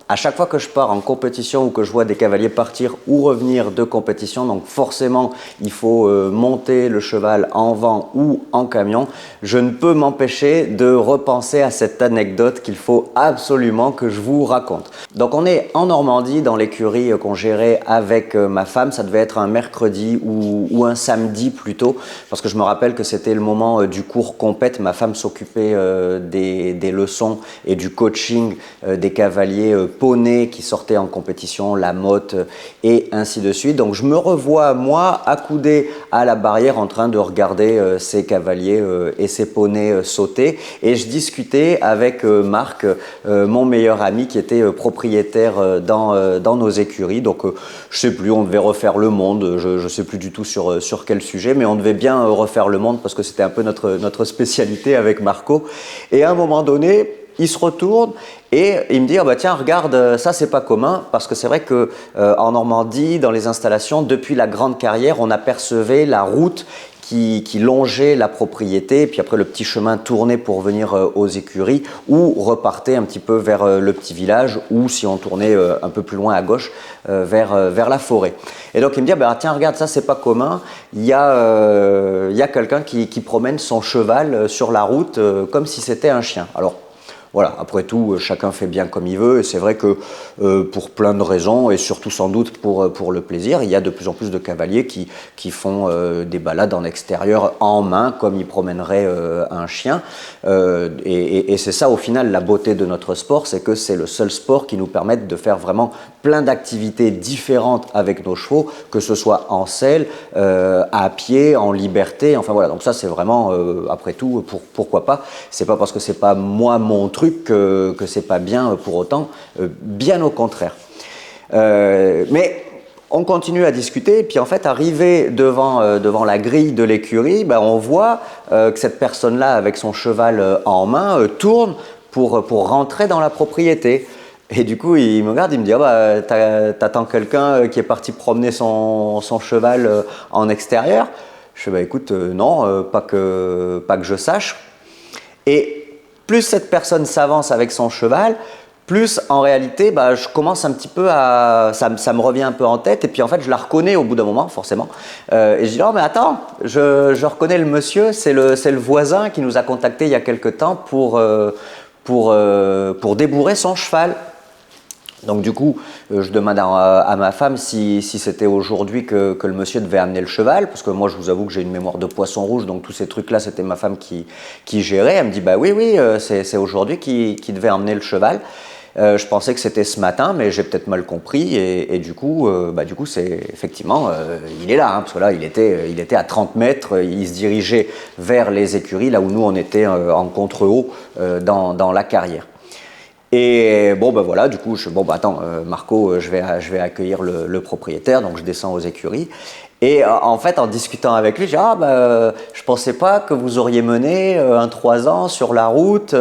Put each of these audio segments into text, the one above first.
À chaque fois que je pars en compétition ou que je vois des cavaliers partir ou revenir de compétition, donc forcément il faut monter le cheval en vent ou en camion, je ne peux m'empêcher de repenser à cette anecdote qu'il faut absolument que je vous raconte. Donc on est en Normandie dans l'écurie qu'on gérait avec ma femme, ça devait être un mercredi ou un samedi plutôt, parce que je me rappelle que c'était le moment du cours compète, ma femme s'occupait des leçons et du coaching des cavaliers poney qui sortaient en compétition, la motte et ainsi de suite. Donc je me revois moi accoudé à la barrière en train de regarder ces cavaliers et ces poneys sauter, et je discutais avec Marc, mon meilleur ami qui était propriétaire dans nos écuries. Donc je sais plus, on devait refaire le monde, je sais plus du tout sur quel sujet, mais on devait bien refaire le monde parce que c'était un peu notre spécialité avec Marco. Et à un moment donné, il se retourne et il me dit « Ah bah tiens, regarde, ça c'est pas commun » parce que c'est vrai que en Normandie, dans les installations, depuis la Grande Carrière, on apercevait la route qui longeait la propriété, et puis après le petit chemin tournait pour venir aux écuries ou repartait un petit peu vers le petit village, ou si on tournait un peu plus loin à gauche, vers la forêt. Et donc il me dit « Ah bah tiens, regarde, ça c'est pas commun, il y a quelqu'un qui promène son cheval sur la route comme si c'était un chien. » Alors voilà, après tout, chacun fait bien comme il veut, et c'est vrai que pour plein de raisons, et surtout sans doute pour le plaisir, il y a de plus en plus de cavaliers qui font des balades en extérieur en main, comme ils promèneraient un chien. Et c'est ça, au final, la beauté de notre sport, c'est que c'est le seul sport qui nous permette de faire vraiment plein d'activités différentes avec nos chevaux, que ce soit en selle, à pied, en liberté, enfin voilà. Donc ça, c'est vraiment, après tout, pourquoi pas. C'est pas parce que c'est pas moi mon truc que c'est pas bien pour autant, bien au contraire. Mais on continue à discuter, et puis en fait, arrivé devant la grille de l'écurie, ben, on voit que cette personne-là, avec son cheval en main, tourne pour rentrer dans la propriété. Et du coup, il me regarde, il me dit « Ah bah, t'attends quelqu'un qui est parti promener son cheval en extérieur ?» Je fais « Bah écoute, non, pas que je sache. » Et plus cette personne s'avance avec son cheval, plus en réalité, bah, je commence un petit peu à... Ça me revient un peu en tête, et puis en fait, je la reconnais au bout d'un moment, forcément. Et je dis « Oh, mais attends, je reconnais le monsieur, c'est le voisin qui nous a contacté il y a quelque temps pour débourrer son cheval. » Donc du coup, je demande à ma femme si c'était aujourd'hui que le monsieur devait amener le cheval, parce que moi, je vous avoue que j'ai une mémoire de poisson rouge, donc tous ces trucs-là, c'était ma femme qui gérait. Elle me dit « Bah oui, c'est aujourd'hui qu'il devait emmener le cheval. » Je pensais que c'était ce matin, mais j'ai peut-être mal compris, et du coup, c'est effectivement, il est là, hein, parce que là, il était à 30 mètres, il se dirigeait vers les écuries, là où nous, on était en contre-haut dans la carrière. Et bon ben voilà, du coup attends Marco, je vais accueillir le propriétaire, donc je descends aux écuries, et en fait en discutant avec lui, je dis ah je pensais pas que vous auriez mené un 3 ans sur la route.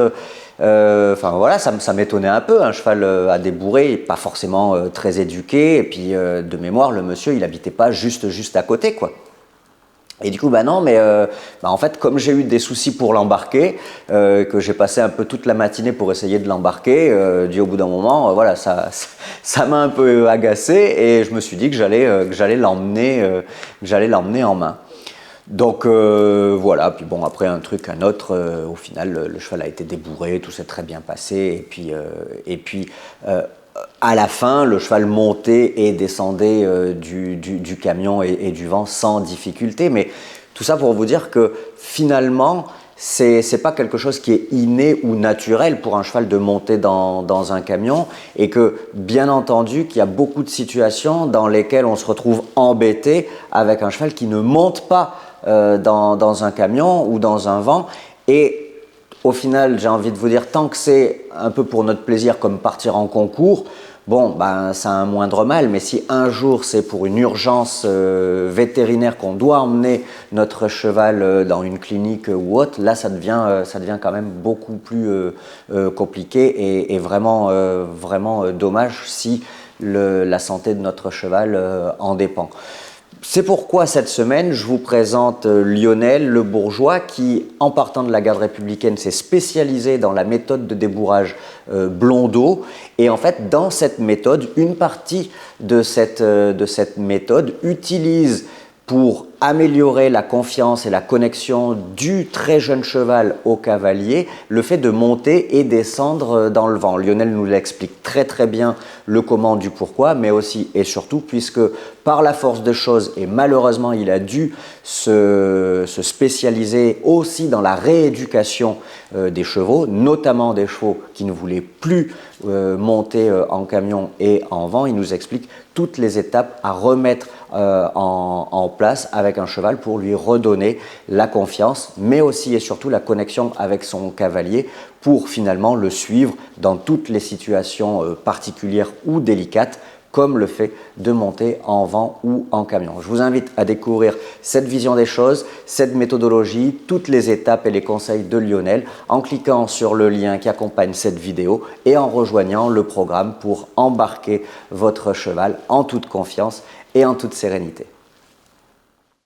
Enfin voilà, ça m'étonnait un peu, un cheval à débourrer, pas forcément très éduqué, et puis de mémoire le monsieur il habitait pas juste à côté quoi. Et du coup, bah non, mais en fait, comme j'ai eu des soucis pour l'embarquer, que j'ai passé un peu toute la matinée pour essayer de l'embarquer, au bout d'un moment, voilà, ça m'a un peu agacé, et je me suis dit que j'allais l'emmener en main. Donc voilà, puis bon, après un truc, un autre, au final, le cheval a été débourré, tout s'est très bien passé, et puis à la fin, le cheval montait et descendait du camion et du vent sans difficulté. Mais tout ça pour vous dire que finalement, c'est pas quelque chose qui est inné ou naturel pour un cheval de monter dans un camion, et que bien entendu qu'il y a beaucoup de situations dans lesquelles on se retrouve embêté avec un cheval qui ne monte pas dans un camion ou dans un vent. Et au final, j'ai envie de vous dire, tant que c'est un peu pour notre plaisir, comme partir en concours, bon, ben, ça a un moindre mal, mais si un jour c'est pour une urgence vétérinaire qu'on doit emmener notre cheval dans une clinique ou autre, là ça devient quand même beaucoup plus compliqué, et vraiment dommage si la santé de notre cheval en dépend. C'est pourquoi cette semaine, je vous présente Lionel Le Bourgeois qui, en partant de la garde républicaine, s'est spécialisé dans la méthode de débourrage Blondeau. Et en fait, dans cette méthode, une partie de cette méthode utilise pour améliorer la confiance et la connexion du très jeune cheval au cavalier, le fait de monter et descendre dans le vent. Lionel nous l'explique très bien le comment du pourquoi, mais aussi et surtout puisque par la force des choses, et malheureusement il a dû se spécialiser aussi dans la rééducation des chevaux, notamment des chevaux qui ne voulaient plus monter en camion et en vent. Il nous explique toutes les étapes à remettre en place avec un cheval pour lui redonner la confiance, mais aussi et surtout la connexion avec son cavalier pour finalement le suivre dans toutes les situations particulières ou délicates, comme le fait de monter en vent ou en camion. Je vous invite à découvrir cette vision des choses, cette méthodologie, toutes les étapes et les conseils de Lionel en cliquant sur le lien qui accompagne cette vidéo et en rejoignant le programme pour embarquer votre cheval en toute confiance et en toute sérénité.